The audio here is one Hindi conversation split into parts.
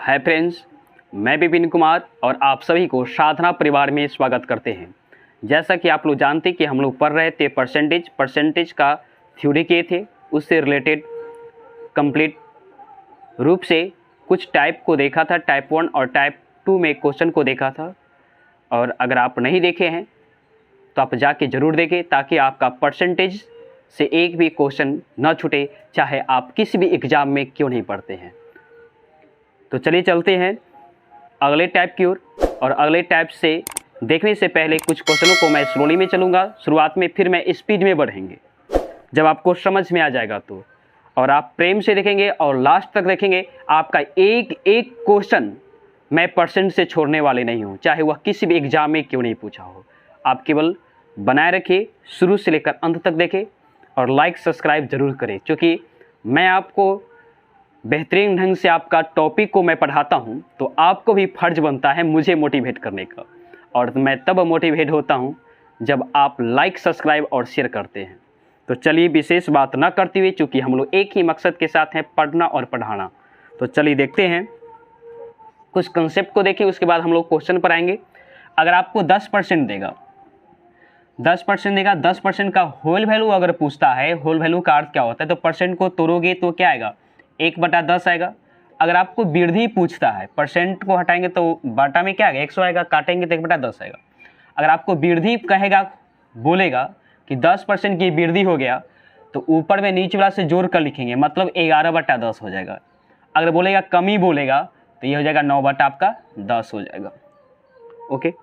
हाय फ्रेंड्स, मैं विपिन कुमार और आप सभी को साधना परिवार में स्वागत करते हैं। जैसा कि आप लोग जानते हैं कि हम लोग पढ़ रहे थे परसेंटेज का थ्योरी किए थे, उससे रिलेटेड कंप्लीट रूप से कुछ टाइप को देखा था, टाइप 1 और टाइप 2 में क्वेश्चन को देखा था। और अगर आप नहीं देखे हैं तो आप जाके ज़रूर देखें ताकि आपका परसेंटेज से एक भी क्वेश्चन न छूटे, चाहे आप किसी भी एग्ज़ाम में क्यों नहीं पढ़ते हैं। तो चलिए चलते हैं अगले टाइप की ओर। और अगले टाइप से देखने से पहले कुछ क्वेश्चनों को मैं स्लोली में चलूँगा, शुरुआत में, फिर मैं स्पीड में बढ़ेंगे। जब आपको समझ में आ जाएगा तो, और आप प्रेम से देखेंगे और लास्ट तक देखेंगे, आपका एक एक क्वेश्चन मैं परसेंट से छोड़ने वाले नहीं हूँ, चाहे वह किसी भी एग्ज़ाम में क्यों नहीं पूछा हो। आप केवल बनाए रखिए, शुरू से लेकर अंत तक देखें और लाइक सब्सक्राइब ज़रूर करें, क्योंकि मैं आपको बेहतरीन ढंग से आपका टॉपिक को मैं पढ़ाता हूं, तो आपको भी फर्ज बनता है मुझे मोटिवेट करने का। और मैं तब मोटिवेट होता हूं जब आप लाइक सब्सक्राइब और शेयर करते हैं। तो चलिए विशेष बात ना करते हुए, चूँकि हम लोग एक ही मकसद के साथ हैं, पढ़ना और पढ़ाना, तो चलिए देखते हैं कुछ कंसेप्ट को देखें, उसके बाद हम लोग क्वेश्चन पर आएंगे। अगर आपको 10% देगा, 10% का होल वैल्यू अगर पूछता है, होल वैल्यू का अर्थ क्या होता है, तो परसेंट को तोड़ोगे तो क्या आएगा, 1/10 आएगा। अगर आपको वृद्धि पूछता है, परसेंट को हटाएंगे तो बाटा में क्या आएगा, 100 आएगा, काटेंगे तो 1/10 आएगा। अगर आपको वृद्धि कहेगा, बोलेगा कि 10% की वृद्धि हो गया, तो ऊपर में नीचे वाला से जोड़ कर लिखेंगे, मतलब 11/10 हो जाएगा। अगर बोलेगा कमी बोलेगा तो ये हो जाएगा 9/10 हो जाएगा। ओके।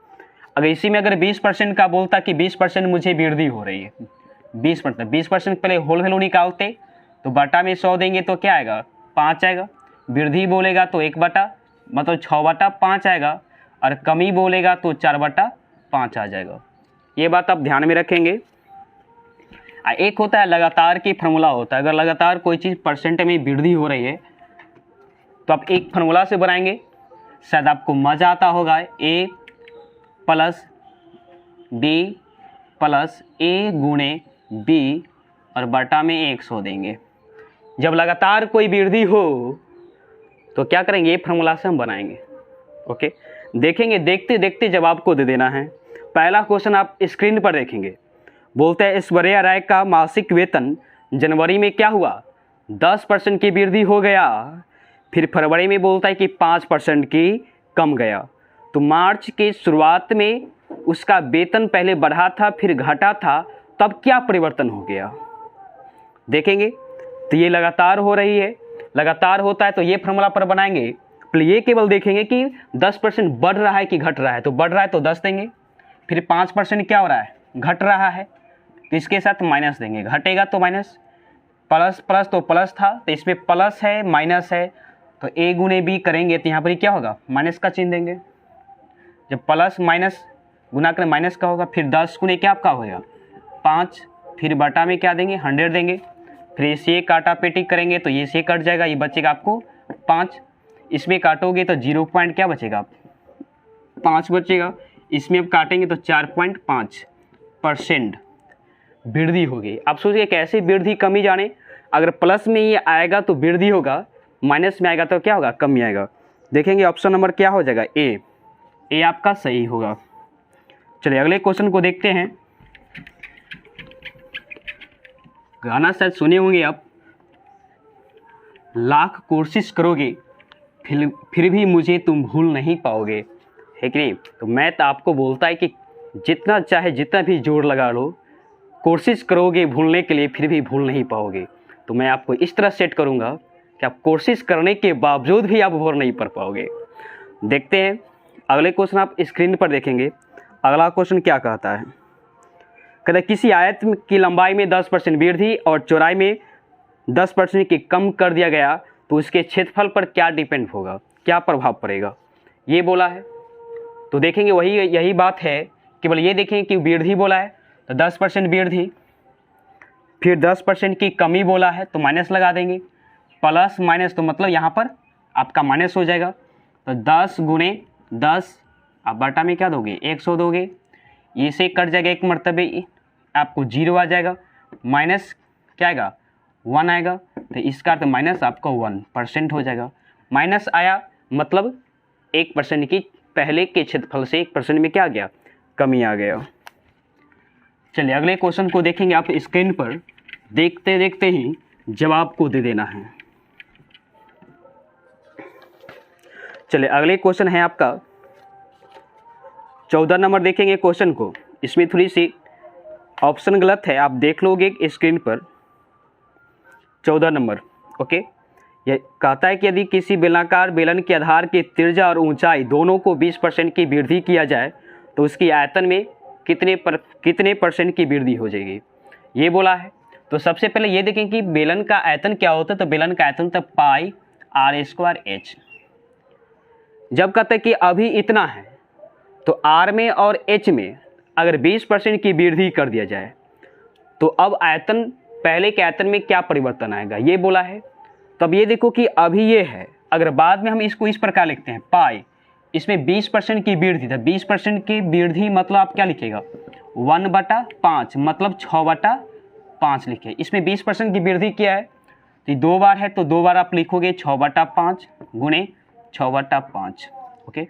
अगर इसी में अगर 20% का बोलता कि 20% मुझे वृद्धि हो रही है, 20% पहले होल वैल्यू निकालते तो बटा में 100 देंगे तो क्या आएगा, 5 आएगा। वृद्धि बोलेगा तो 1/, मतलब 6/5 आएगा। और कमी बोलेगा तो 4/5 आ जाएगा। ये बात आप ध्यान में रखेंगे। एक होता है लगातार की फार्मूला होता है, अगर लगातार कोई चीज़ परसेंट में वृद्धि हो रही है तो आप एक फार्मूला से बनाएंगे, शायद आपको मज़ा आता होगा। A + B + A × B और बटा में 100 देंगे। जब लगातार कोई वृद्धि हो तो क्या करेंगे, ये फार्मूला से हम बनाएंगे। ओके, देखेंगे, देखते देखते जवाब को दे देना है। पहला क्वेश्चन आप स्क्रीन पर देखेंगे, बोलते हैं ऐश्वर्या राय का मासिक वेतन जनवरी में क्या हुआ, 10% की वृद्धि हो गया। फिर फरवरी में बोलता है कि 5% की कम गया। तो मार्च के शुरुआत में उसका वेतन पहले बढ़ा था फिर घटा था, तब क्या परिवर्तन हो गया, देखेंगे। तो ये लगातार हो रही है, लगातार होता है तो ये फार्मूला पर बनाएंगे। फिर ये केवल देखेंगे कि 10% बढ़ रहा है कि घट रहा है, तो बढ़ रहा है तो 10 देंगे। फिर 5% क्या हो रहा है, घट रहा है, तो इसके साथ माइनस देंगे, घटेगा तो माइनस, प्लस प्लस तो प्लस था तो इसमें प्लस है माइनस है, तो A × B करेंगे तो यहाँ पर क्या होगा, माइनस का चिन्ह देंगे। जब प्लस माइनस गुना करें माइनस का होगा। फिर 10 × क्या आपका होगा, 5। फिर बटा में क्या देंगे, 100 देंगे। फिर इसे काटा पेटी करेंगे तो ये से कट जाएगा, ये बचेगा आपको 5। इसमें काटोगे तो 0 पॉइंट क्या बचेगा, 5 बचेगा। इसमें अब काटेंगे तो 4.5% वृद्धि होगी। आप सोचिए कैसे वृद्धि कमी जाने, अगर प्लस में ये आएगा तो वृद्धि होगा, माइनस में आएगा तो क्या होगा, कमी आएगा। देखेंगे ऑप्शन नंबर क्या हो जाएगा, ए आपका सही होगा। चलिए अगले क्वेश्चन को देखते हैं। गाना शायद सुने होंगे आप, लाख कोशिश करोगे फिर भी मुझे तुम भूल नहीं पाओगे, है कि नहीं। तो मैथ आपको बोलता है कि जितना चाहे जितना भी जोर लगा लो, कोशिश करोगे भूलने के लिए फिर भी भूल नहीं पाओगे। तो मैं आपको इस तरह सेट करूँगा कि आप कोशिश करने के बावजूद भी आप भूल नहीं पा पाओगे। देखते हैं अगले क्वेश्चन, आप स्क्रीन पर देखेंगे। अगला क्वेश्चन क्या कहता है, कहता है किसी आयत की लंबाई में 10% वृद्धि और चौड़ाई में 10% की कम कर दिया गया, तो उसके क्षेत्रफल पर क्या डिपेंड होगा, क्या प्रभाव पड़ेगा, ये बोला है। तो देखेंगे यही बात है, केवल ये देखेंगे कि वृद्धि बोला है तो 10% वृद्धि, फिर 10% की कमी बोला है तो माइनस लगा देंगे, प्लस माइनस तो मतलब यहाँ पर आपका माइनस हो जाएगा। तो 10 × 10 आप बटा में क्या दोगे, 100 दोगे। ये से कट जाएगा, एक मरतबे आपको 0 आ जाएगा, माइनस क्या आएगा, 1 आएगा। तो इसका अर्थ माइनस आपका 1% हो जाएगा। माइनस आया, मतलब 1% की पहले के क्षेत्रफल से 1% में क्या आ गया, कमी आ गया। चलिए अगले क्वेश्चन को देखेंगे। आप स्क्रीन पर देखते देखते ही जवाब को दे देना है। चलिए अगले क्वेश्चन है आपका 14 नंबर देखेंगे क्वेश्चन को। इसमें थोड़ी सी ऑप्शन गलत है, आप देख लोगे स्क्रीन पर। 14 नंबर ओके, यह कहता है कि यदि किसी बेलनाकार बेलन के आधार की त्रिज्या और ऊंचाई दोनों को 20% की वृद्धि किया जाए तो उसकी आयतन में कितने परसेंट की वृद्धि हो जाएगी, ये बोला है। तो सबसे पहले ये देखें कि बेलन का आयतन क्या होता है। तो बेलन का आयतन होता है पाई आर स्क्वायर एच। जब कहते हैं कि अभी इतना है तो आर में और एच में अगर 20% की वृद्धि कर दिया जाए तो अब आयतन, पहले के आयतन में क्या परिवर्तन आएगा, ये बोला है। तब ये देखो कि अभी ये है, अगर बाद में हम इसको इस प्रकार लिखते हैं पाई, इसमें 20% की वृद्धि था। 20% की वृद्धि मतलब आप क्या लिखेगा, 1/5 मतलब 6/5 लिखे। इसमें 20% की वृद्धि किया है तो 2 बार है तो 2 बार आप लिखोगे 6/5 गुणे 6/5 ओके।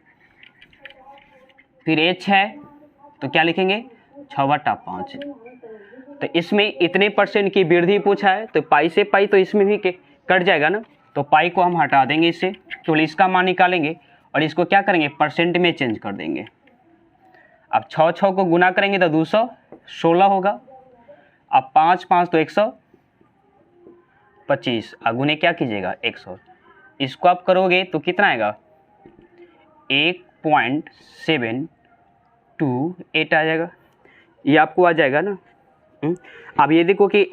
फिर एच है तो क्या लिखेंगे 6/5। तो इसमें इतने परसेंट की वृद्धि पूछा है तो पाई से पाई तो इसमें भी कट जाएगा ना, तो पाई को हम हटा देंगे इससे, तो इसका मान निकालेंगे और इसको क्या करेंगे परसेंट में चेंज कर देंगे। अब 6 को गुना करेंगे तो 216 होगा। अब 5 तो 125 गुने क्या कीजिएगा 100। इसको आप करोगे तो कितना आएगा 1.728 आ जाएगा, ये आपको आ जाएगा ना। अब ये देखो कि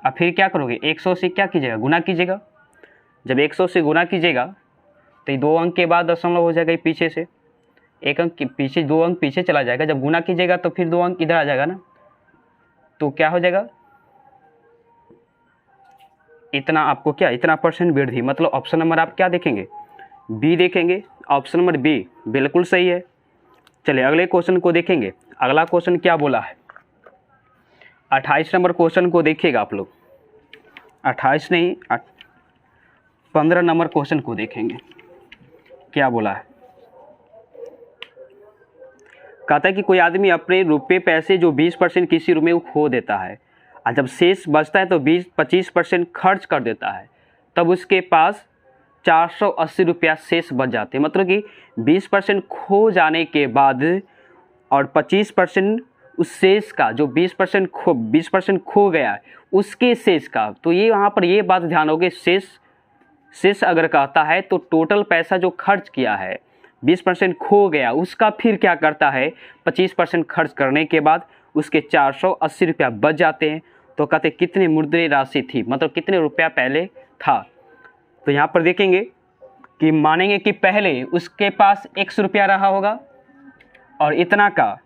अब फिर क्या करोगे 100 से क्या कीजिएगा गुना कीजिएगा। जब 100 से गुना कीजिएगा तो 2 अंक के बाद दशमलव हो जाएगा, पीछे से 1 अंक पीछे, 2 अंक पीछे चला जाएगा। जब गुना कीजिएगा तो फिर 2 अंक इधर आ जाएगा ना, तो क्या हो जाएगा इतना, आपको क्या इतना परसेंट वृद्धि। मतलब ऑप्शन नंबर आप क्या देखेंगे, बी देखेंगे। ऑप्शन नंबर बी बिल्कुल सही है। चलिए अगले क्वेश्चन को देखेंगे। अगला क्वेश्चन क्या बोला है, 28 नंबर क्वेश्चन को देखिएगा आप लोग। 28 नहीं 15 नंबर क्वेश्चन को देखेंगे। क्या बोला है, कहता है कि कोई आदमी अपने रुपए पैसे जो 20% किसी रूप में खो देता है और जब शेष बचता है तो 25% खर्च कर देता है, तब उसके पास 480 रुपया शेष बच जाते हैं। मतलब कि 20% खो जाने के बाद और 25% उस शेष का, जो 20% खो गया है उसके शेष का। तो ये वहाँ पर ये बात ध्यान होगी, शेष अगर कहता है तो टोटल पैसा जो खर्च किया है 20% खो गया उसका फिर क्या करता है 25% खर्च करने के बाद उसके 480 रुपया बच जाते हैं। तो कहते कितनी मुद्रा राशि थी, मतलब कितने रुपया पहले था। तो यहाँ पर देखेंगे कि मानेंगे कि पहले उसके पास 100 रुपया रहा होगा और इतना का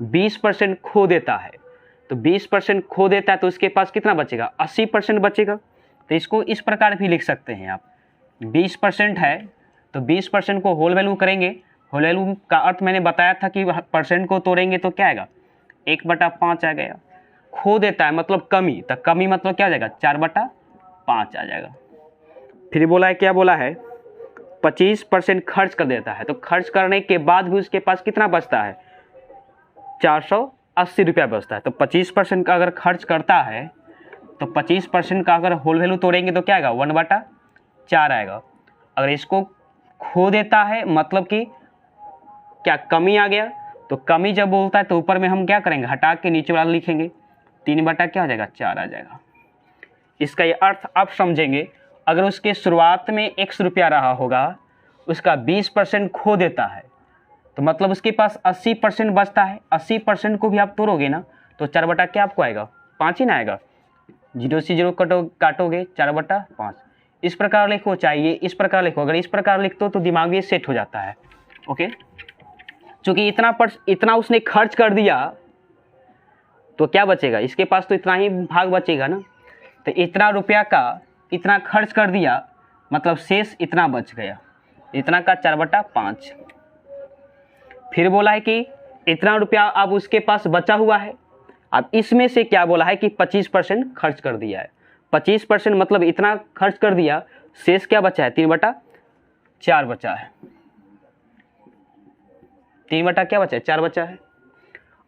20% खो देता है, तो 20% खो देता है तो उसके पास कितना बचेगा 80% बचेगा। तो इसको इस प्रकार भी लिख सकते हैं आप, 20% है तो 20% को होल वैल्यू करेंगे। होल वैल्यू का अर्थ मैंने बताया था कि परसेंट को तोड़ेंगे तो क्या आएगा 1/5 आ गया। खो देता है मतलब कमी, तो कमी मतलब क्या आ जाएगा 4/5 आ जाएगा। फिर बोला है, क्या बोला है 25% खर्च कर देता है, तो खर्च करने के बाद भी उसके पास कितना बचता है 480 रुपया बचता है। तो 25% का अगर खर्च करता है तो 25% का अगर होल वैल्यू तोड़ेंगे तो क्या आएगा 1/4 आएगा। अगर इसको खो देता है मतलब कि क्या कमी आ गया, तो कमी जब बोलता है तो ऊपर में हम क्या करेंगे हटा के नीचे वाला लिखेंगे, 3/क्या आ जाएगा 4 आ जाएगा। इसका ये अर्थ आप समझेंगे, अगर उसके शुरुआत में 100 रुपया रहा होगा, उसका 20% खो देता है तो मतलब उसके पास 80% बचता है। 80% को भी आप तोड़ोगे ना तो 4 क्या आपको आएगा 5 ही ना आएगा, 0 से 0 काटोगे 4/5। इस प्रकार लिखो, चाहिए इस प्रकार लिखो। अगर इस प्रकार लिखते हो तो दिमाग ये सेट हो जाता है ओके। चूँकि इतना उसने खर्च कर दिया तो क्या बचेगा, इसके पास तो इतना ही भाग बचेगा ना। तो इतना रुपया का इतना खर्च कर दिया मतलब शेष इतना बच गया, इतना का 4/5। फिर बोला है कि इतना रुपया अब उसके पास बचा हुआ है। अब इसमें से क्या बोला है कि 25% खर्च कर दिया है। 25% मतलब इतना खर्च कर दिया, शेष क्या बचा है 4 बचा है, 3 बटा क्या बचा है, 4 बचा है।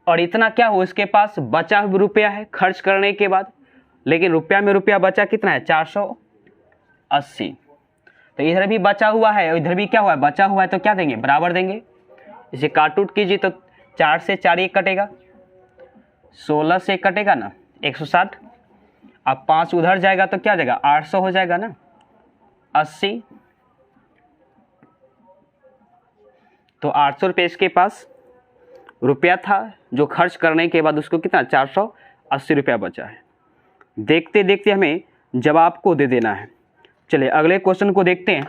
और इतना क्या हो, इसके पास बचा हुआ रुपया है खर्च करने के बाद, लेकिन रुपया में रुपया बचा कितना है, 480। तो इधर भी बचा हुआ है और इधर भी क्या हुआ है, बचा हुआ है, तो क्या देंगे, बराबर देंगे। इसे काट उट कीजिए तो 4 से 4 एक कटेगा, 16 से कटेगा ना 160। अब 5 उधर जाएगा तो क्या जाएगा, 800 हो जाएगा ना, 80। तो 800 रुपये इसके पास रुपया था जो खर्च करने के बाद उसको कितना, 480 रुपया बचा है। देखते देखते हमें जवाब को दे देना है। चलिए अगले क्वेश्चन को देखते हैं।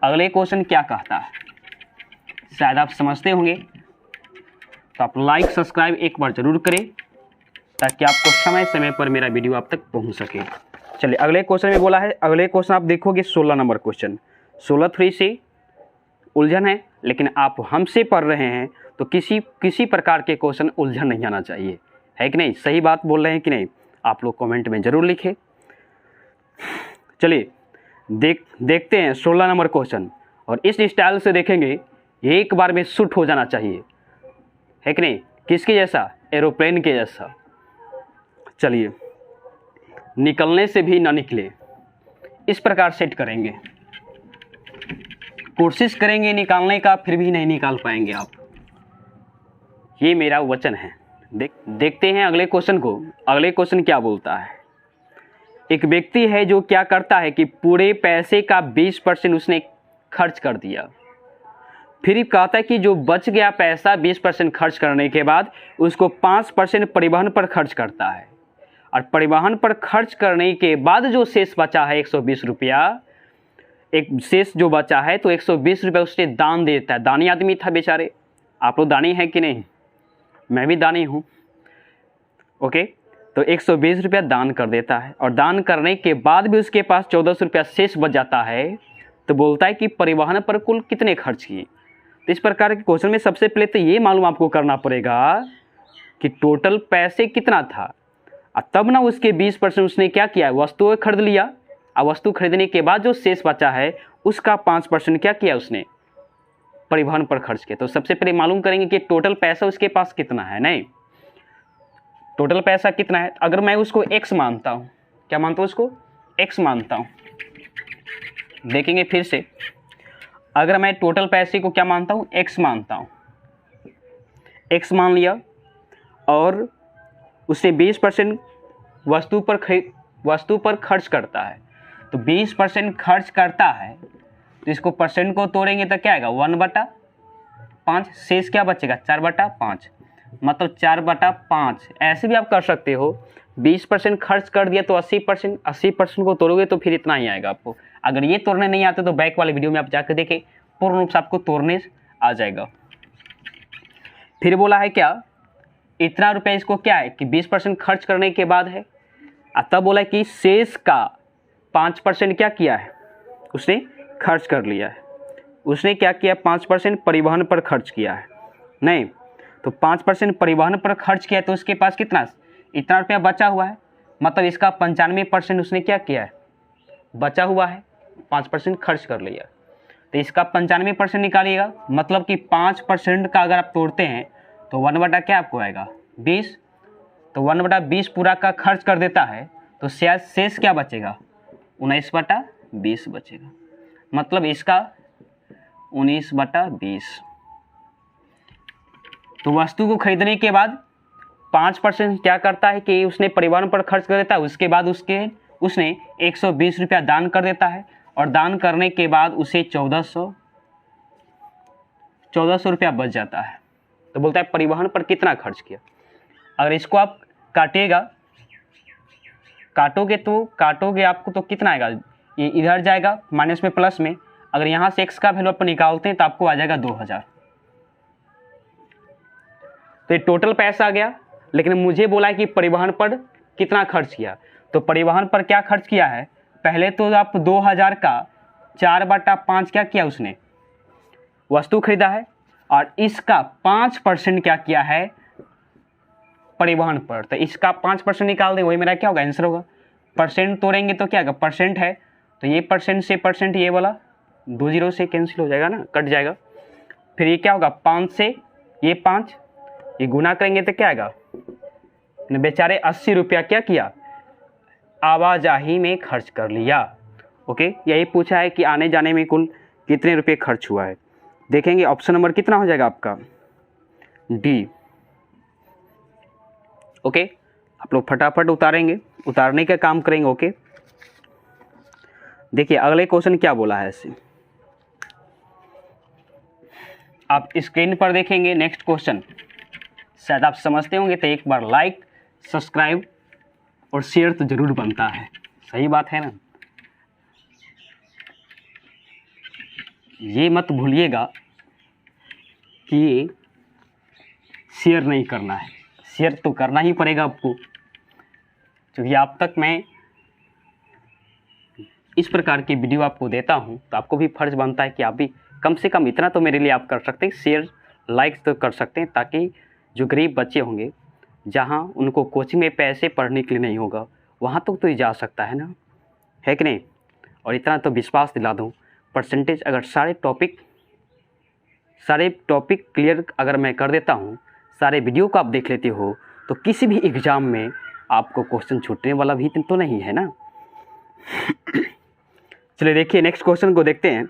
अगले क्वेश्चन क्या कहता है, शायद आप समझते होंगे, तो आप लाइक सब्सक्राइब एक बार जरूर करें ताकि आपको समय समय पर मेरा वीडियो आप तक पहुंच सके। चलिए अगले क्वेश्चन में बोला है, अगले क्वेश्चन आप देखोगे 16 नंबर क्वेश्चन। 16 से उलझन है, लेकिन आप हमसे पढ़ रहे हैं तो किसी प्रकार के क्वेश्चन उलझन नहीं आना चाहिए, है कि नहीं, सही बात बोल रहे हैं कि नहीं, आप लोग कमेंट में ज़रूर लिखें। चलिए देखते हैं 16 नंबर क्वेश्चन, और इस स्टाइल से देखेंगे एक बार में शूट हो जाना चाहिए, है कि नहीं, किसके जैसा, एरोप्लेन के जैसा। चलिए निकलने से भी ना निकले, इस प्रकार सेट करेंगे, कोशिश करेंगे निकालने का फिर भी नहीं निकाल पाएंगे आप, ये मेरा वचन है। देखते हैं अगले क्वेश्चन को। अगले क्वेश्चन क्या बोलता है, एक व्यक्ति है जो क्या करता है कि पूरे पैसे का 20% उसने खर्च कर दिया, फिर कहता है कि जो बच गया पैसा 20% खर्च करने के बाद उसको 5% परिवहन पर खर्च करता है, और परिवहन पर खर्च करने के बाद जो शेष बचा है 120 रुपया, एक शेष जो बचा है तो 120 रुपये उसने दान देता है। दानी आदमी था बेचारे, आप लोग दानी हैं कि नहीं, मैं भी दानी हूँ, ओके। तो 120 रुपया दान कर देता है, और दान करने के बाद भी उसके पास 1400 रुपया शेष बच जाता है, तो बोलता है कि परिवहन पर कुल कितने खर्च किए। तो इस प्रकार के क्वेश्चन में सबसे पहले तो ये मालूम आपको करना पड़ेगा कि टोटल पैसे कितना था, और तब ना उसके 20% उसने क्या किया, वस्तु खरीद लिया, और वस्तु खरीदने के बाद जो शेष बचा है उसका 5% क्या किया उसने, परिवहन पर खर्च किया। तो सबसे पहले मालूम करेंगे कि टोटल पैसा उसके पास कितना है, नहीं टोटल पैसा कितना है। अगर मैं उसको x मानता हूँ, क्या मानता हूँ उसको, x मानता हूँ, देखेंगे फिर से, अगर मैं टोटल पैसे को क्या मानता हूँ, x मानता हूँ, x मान लिया, और उससे 20% वस्तु पर खर्च करता है, तो 20% खर्च करता है, तो इसको परसेंट को तोड़ेंगे तो क्या आएगा, 1/5, शेष क्या बचेगा, 4/5, मतलब 4/5। ऐसे भी आप कर सकते हो, 20% खर्च कर दिया तो 80% को तोड़ोगे तो फिर इतना ही आएगा आपको। अगर ये तोड़ने नहीं आते तो बैक वाले वीडियो में आप जाकर देखें, पूर्ण रूप से आपको तोड़ने आ जाएगा। फिर बोला है क्या, इतना रुपया इसको क्या है कि 20% खर्च करने के बाद है, तब बोला कि शेष का 5% क्या किया है, उसने खर्च कर लिया है। उसने क्या किया, 5% परिवहन पर खर्च किया है, नहीं तो 5% परिवहन पर खर्च किया, तो उसके पास कितना, इतना रुपया बचा हुआ है, मतलब इसका 95% उसने क्या किया है, बचा हुआ है, 5% खर्च कर लिया, तो इसका 95% निकालिएगा, मतलब कि 5% का अगर आप तोड़ते हैं तो 1/, क्या आपको आएगा, 20, तो 1/20 पूरा का खर्च कर देता है, तो शेष क्या बचेगा, 19/20 बचेगा, मतलब इसका 19/20। तो वस्तु को खरीदने के बाद 5% क्या करता है कि उसने परिवहन पर खर्च कर देता है, उसके बाद उसने 120 रुपया दान कर देता है, और दान करने के बाद उसे 1400 रुपया बच जाता है। तो बोलता है परिवहन पर कितना खर्च किया। अगर इसको आप काटोगे आपको तो कितना आएगा, ये इधर जाएगा माइनस में प्लस में, अगर यहाँ से x का वैल्यू आप निकालते हैं तो आपको आ जाएगा 2000। तो ये टोटल पैसा आ गया, लेकिन मुझे बोला है कि परिवहन पर कितना खर्च किया, तो परिवहन पर क्या खर्च किया है, पहले तो आप 2000 का 4/5 क्या किया, उसने वस्तु खरीदा है, और इसका 5% क्या किया है परिवहन पर, तो इसका 5% निकाल दें, वही मेरा क्या होगा, आंसर होगा। परसेंट तोड़ेंगे तो क्या होगा, परसेंट है तो ये परसेंट से परसेंट ये वाला 2 जीरो से कैंसिल हो जाएगा ना, कट जाएगा। फिर ये क्या होगा, 5 से ये 5 ये गुना करेंगे तो क्या आएगा, बेचारे 80 रुपया क्या किया, आवाजाही में खर्च कर लिया। ओके, यही पूछा है कि आने जाने में कुल कितने रुपए खर्च हुआ है। देखेंगे ऑप्शन नंबर कितना हो जाएगा आपका, डी। ओके, आप लोग फटाफट उतारेंगे, उतारने का काम करेंगे। ओके, देखिए अगले क्वेश्चन क्या बोला है ऐसे, आप स्क्रीन पर देखेंगे। नेक्स्ट क्वेश्चन शायद आप समझते होंगे, तो एक बार लाइक, सब्सक्राइब और शेयर तो जरूर बनता है, सही बात है ना। ये मत भूलिएगा कि ये शेयर नहीं करना है, शेयर तो करना ही पड़ेगा आपको, क्योंकि आप तक मैं इस प्रकार की वीडियो आपको देता हूं, तो आपको भी फर्ज बनता है कि आप भी कम से कम इतना तो मेरे लिए आप कर सकते हैं, शेयर लाइक तो कर सकते हैं, ताकि जो गरीब बच्चे होंगे जहां उनको कोचिंग में पैसे पढ़ने के लिए नहीं होगा, वहां तक तो ये जा सकता है ना, है कि नहीं। और इतना तो विश्वास दिला दूं, परसेंटेज अगर सारे टॉपिक क्लियर अगर मैं कर देता हूं, सारे वीडियो को आप देख लेते हो, तो किसी भी एग्ज़ाम में आपको क्वेश्चन छूटने वाला भी तो नहीं है ना। चलिए देखिए नेक्स्ट क्वेश्चन को देखते हैं।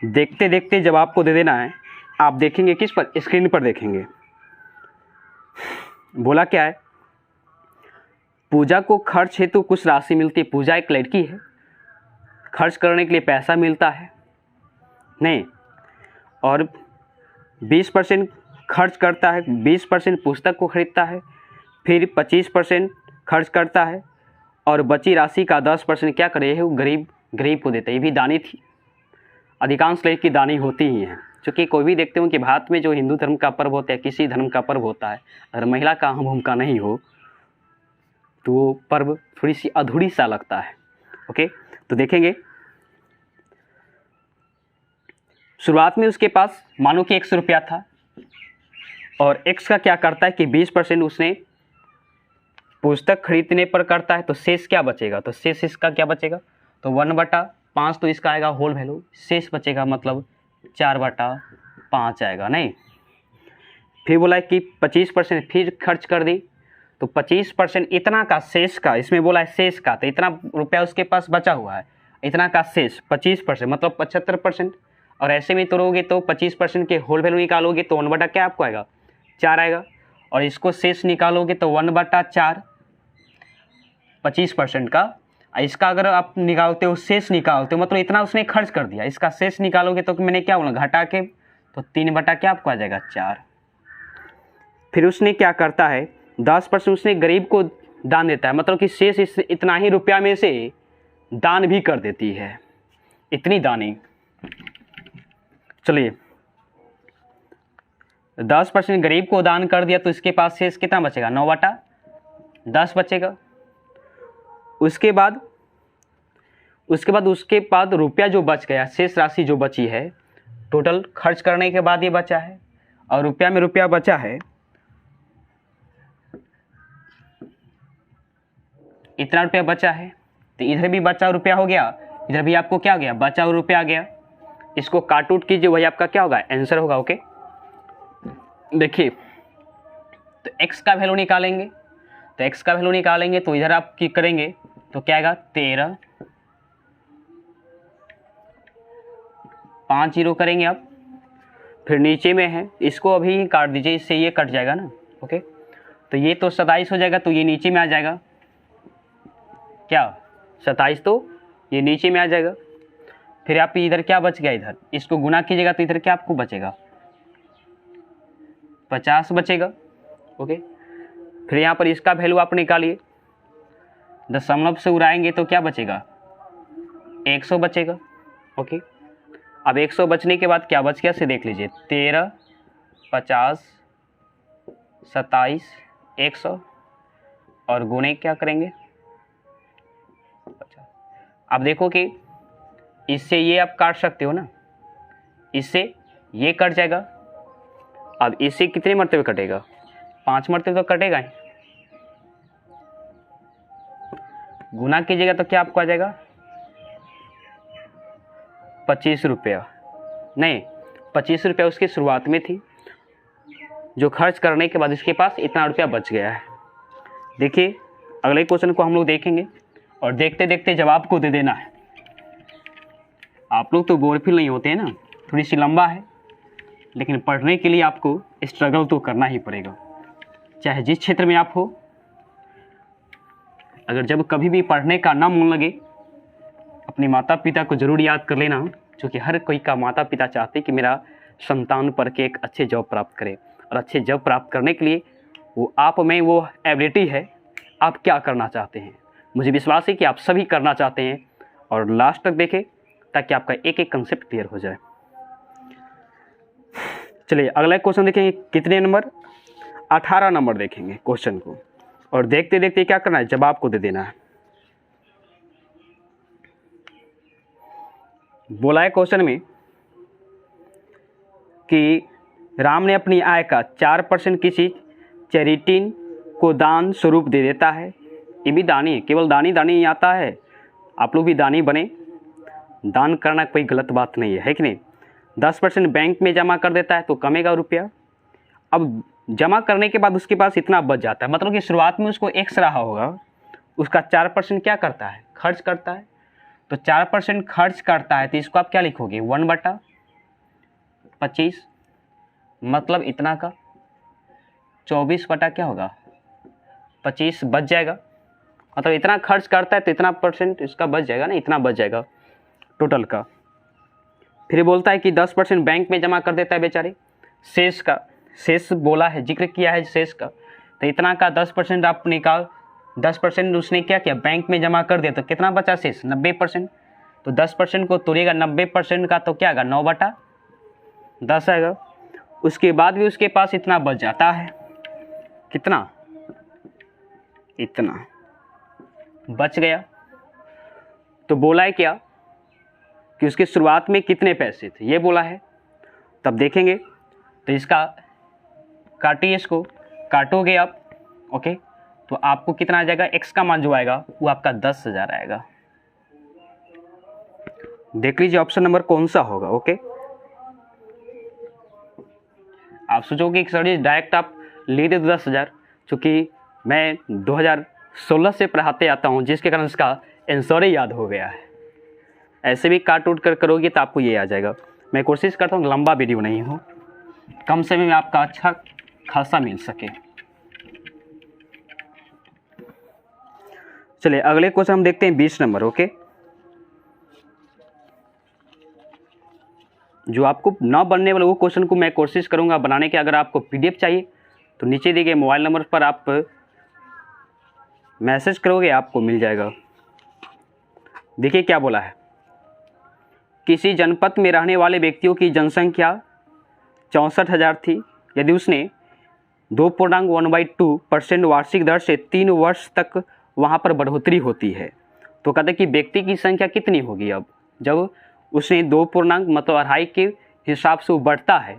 देखते देखते जब आपको दे देना है, आप देखेंगे किस पर, स्क्रीन पर देखेंगे। बोला क्या है, पूजा को खर्च हेतु कुछ राशि मिलती है। पूजा एक लड़की है, खर्च करने के लिए पैसा मिलता है नहीं, और 20% खर्च करता है, 20% पुस्तक को खरीदता है, फिर 25% खर्च करता है, और बची राशि का 10% क्या करे है, वो गरीब को देता है। ये भी दानी थी, अधिकांश लड़की दानी होती ही हैं, क्योंकि कोई भी देखते हो कि भारत में जो हिंदू धर्म का पर्व होता है, किसी धर्म का पर्व होता है, अगर महिला का अहम भूमिका नहीं हो तो वो पर्व थोड़ी सी अधूरी सा लगता है। ओके, तो देखेंगे शुरुआत में उसके पास मानो कि 100 रुपया था, और x का क्या करता है कि 20% उसने पुस्तक खरीदने पर करता है, तो शेष क्या बचेगा, तो शेष इसका क्या बचेगा, तो 1/5 तो इसका आएगा होल वैल्यू, शेष बचेगा मतलब 4/5 आएगा नहीं। फिर बोला है कि 25% फिर खर्च कर दी, तो 25% इतना का शेष का, इसमें बोला है शेष का, तो इतना रुपया उसके पास बचा हुआ है, इतना का शेष 25% मतलब 75%। और ऐसे में तोड़ोगे तो 25% के होल वैल्यू निकालोगे तो 1 क्या आपको आएगा, 4 आएगा, और इसको शेष निकालोगे तो 1/4 25% का। इसका अगर आप निकालते हो, शेष निकालते हो, मतलब इतना उसने खर्च कर दिया, इसका शेष निकालोगे तो मैंने क्या बोला, घटा के, तो 3 क्या आपको आ जाएगा, 4। फिर उसने क्या करता है, 10% उसने गरीब को दान देता है, मतलब कि शेष इतना ही रुपया में से दान भी कर देती है, इतनी दानी। चलिए 10% गरीब को दान कर दिया, तो इसके पास शेष कितना बचेगा, 9/10 बचेगा। उसके बाद रुपया जो बच गया, शेष राशि जो बची है, टोटल खर्च करने के बाद ये बचा है, और रुपया में रुपया बचा है, इतना रुपया बचा है, तो इधर भी बचा रुपया हो गया, इधर भी आपको क्या हो गया, बचा हुआ रुपया आ गया। इसको काट उट कीजिए, वही आपका क्या होगा, आंसर होगा। ओके, देखिए तो x का वैल्यू निकालेंगे, तो x का वैल्यू निकालेंगे तो इधर आप की करेंगे तो क्या आएगा, 13, 5 जीरो करेंगे आप, फिर नीचे में है, इसको अभी काट दीजिए, इससे ये कट जाएगा ना। ओके, तो ये तो 27 हो जाएगा, तो ये नीचे में आ जाएगा, क्या 27, तो ये नीचे में आ जाएगा। फिर आप इधर क्या बच गया, इधर इसको गुना कीजिएगा तो इधर क्या आपको बचेगा, 50 बचेगा। ओके, फिर यहाँ पर इसका वैल्यू आप निकालिए, दशमलव से उड़ाएंगे तो क्या बचेगा, 100 बचेगा। ओके, अब 100 बचने के बाद क्या बच गया से देख लीजिए, 13, 50, 27, 100, और गुणे क्या करेंगे, 50। अब देखो कि इससे ये आप काट सकते हो ना, इससे ये कट जाएगा। अब इससे कितने मरतबे कटेगा, 5 मरतबे तो कटेगा ही। गुना कीजिएगा तो क्या आपको आ जाएगा, ₹25 नहीं, ₹25 उसकी शुरुआत में थी, जो खर्च करने के बाद इसके पास इतना रुपया बच गया है। देखिए अगले क्वेश्चन को हम लोग देखेंगे और देखते देखते जवाब को दे देना है। आप लोग तो बोरफिल नहीं होते हैं ना, थोड़ी सी लंबा है, लेकिन पढ़ने के लिए आपको स्ट्रगल तो करना ही पड़ेगा, चाहे जिस क्षेत्र में आप हो। अगर जब कभी भी पढ़ने का ना मन लगे, अपने माता पिता को ज़रूर याद कर लेना, क्योंकि हर कोई का माता पिता चाहते हैं कि मेरा संतान पढ़ के एक अच्छे जॉब प्राप्त करे, और अच्छे जॉब प्राप्त करने के लिए वो आप में वो एबिलिटी है, आप क्या करना चाहते हैं। मुझे विश्वास है कि आप सभी करना चाहते हैं, और लास्ट तक देखें ताकि आपका एक एक कंसेप्ट क्लियर हो जाए। चलिए अगला क्वेश्चन देखेंगे, कितने नंबर, 18 नंबर देखेंगे क्वेश्चन को, और देखते देखते क्या करना है, जवाब को दे देना है। बोला है क्वेश्चन में कि राम ने अपनी आय का 4% किसी चैरिटी को दान स्वरूप दे देता है। ये भी दानी है, केवल दानी ही आता है, आप लोग भी दानी बने। दान करना कोई गलत बात नहीं है कि नहीं। 10% बैंक में जमा कर देता है तो कमेगा रुपया। अब जमा करने के बाद उसके पास इतना बच जाता है, मतलब कि शुरुआत में उसको एक्स रहा होगा, उसका 4% क्या करता है, खर्च करता है। तो 4% खर्च करता है तो इसको आप क्या लिखोगे, 1/25, मतलब इतना का 24 बटा क्या होगा 25 बच जाएगा। मतलब इतना खर्च करता है तो इतना % इसका बच जाएगा ना, इतना बच जाएगा टोटल का। फिर बोलता है कि 10% बैंक में जमा कर देता है बेचारे, शेष का, शेष बोला है, जिक्र किया है शेष का, तो इतना का 10% आप निकाल, 10% उसने क्या किया, बैंक में जमा कर दिया, तो कितना बचा शेष, 90%। तो 10% को तोड़िएगा 90% का तो क्या आएगा, 9/10 आएगा। उसके बाद भी उसके पास इतना बच जाता है, कितना, इतना बच गया। तो बोला है क्या कि उसके शुरुआत में कितने पैसे थे, ये बोला है। तब देखेंगे तो इसका काटिए, इसको काटोगे आप, ओके, तो आपको कितना आ जाएगा, x का मान जो आएगा वो आपका 10,000 आएगा। देख लीजिए ऑप्शन नंबर कौन सा होगा, ओके। आप सोचोगे कि सर जी डायरेक्ट आप ले दे 10,000, चूँकि मैं 2016 से पढ़ाते आता हूँ, जिसके कारण इसका आंसर ही याद हो गया है। ऐसे भी काट उठ कर करोगे तो आपको ये आ जाएगा। मैं कोशिश करता हूँ लंबा वीडियो नहीं हो, कम समय में आपका अच्छा खासा मिल सके। चलिए अगले क्वेश्चन हम देखते हैं 20 नंबर, ओके। जो आपको ना बनने वाला वो क्वेश्चन को मैं कोशिश करूंगा बनाने के। अगर आपको PDF चाहिए तो नीचे दिए गए मोबाइल नंबर पर आप मैसेज करोगे, आपको मिल जाएगा। देखिए क्या बोला है, किसी जनपद में रहने वाले व्यक्तियों की जनसंख्या 64,000 थी। यदि उसने 2.1/2% वार्षिक दर से 3 वर्ष तक वहाँ पर बढ़ोतरी होती है, तो कहते हैं कि व्यक्ति की संख्या कितनी होगी। अब जब उसने 2 पूर्णांक मतलब 2.5 के हिसाब से वो बढ़ता है,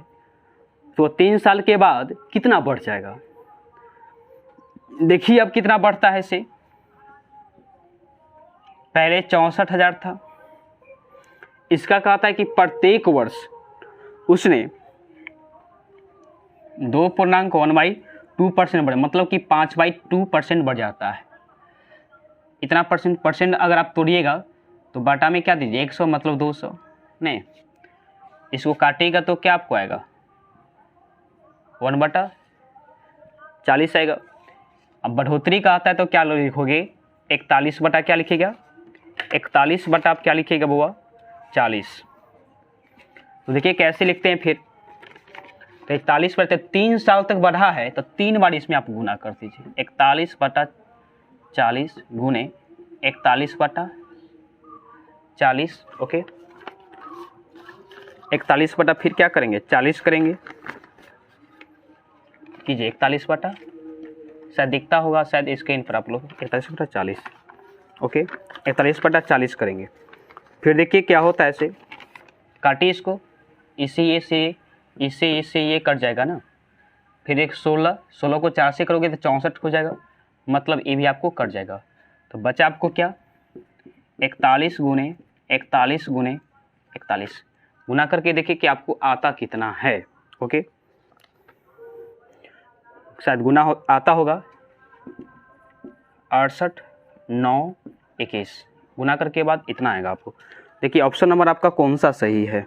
तो 3 साल के बाद कितना बढ़ जाएगा। देखिए अब कितना बढ़ता है इसे, पहले 64,000 था, इसका कहता है कि प्रत्येक वर्ष उसने 2.1/2% बढ़े, मतलब कि 5/2% बढ़ जाता है। इतना परसेंट अगर आप तोड़िएगा तो बाटा में क्या दीजिए, 100 मतलब 200, नहीं, इसको काटिएगा तो क्या आपको आएगा, 1/40 आएगा। अब बढ़ोतरी का आता है तो क्या लिखोगे, 41 बटा क्या लिखेगा, 41 बटा आप क्या लिखेगा बुआ, 40। तो देखिए कैसे लिखते हैं फिर, तो 41 बटा 3 साल तक बढ़ा है तो 3 बार इसमें आप गुना कर दीजिए, 41/40 गुने 41/40, ओके। 41 बटा फिर क्या करेंगे, 40 करेंगे, कीजिए 41 बटा, शायद दिखता होगा शायद स्क्रीन पर आप लोग, 41/40, ओके, 41/40 करेंगे। फिर देखिए क्या होता है, ऐसे काटिए इसको, इससे ये कट जाएगा ना, फिर एक 16 को 4 से करोगे तो 64 हो जाएगा, मतलब ये भी आपको कट जाएगा। तो बचा आपको क्या, 41 गुने 41। गुना करके देखिए कि आपको आता कितना है। ओके, शायद गुना आता होगा 68 9 21। गुना करके बाद इतना आएगा आपको। देखिए ऑप्शन नंबर आपका कौन सा सही है।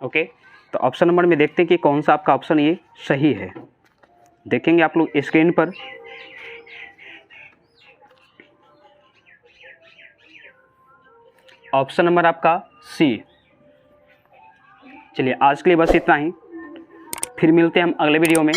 ओके, तो ऑप्शन नंबर में देखते हैं कि कौन सा आपका ऑप्शन ये सही है। देखेंगे आप लोग स्क्रीन पर। ऑप्शन नंबर आपका सी। चलिए आज के लिए बस इतना ही, फिर मिलते हैं हम अगले वीडियो में।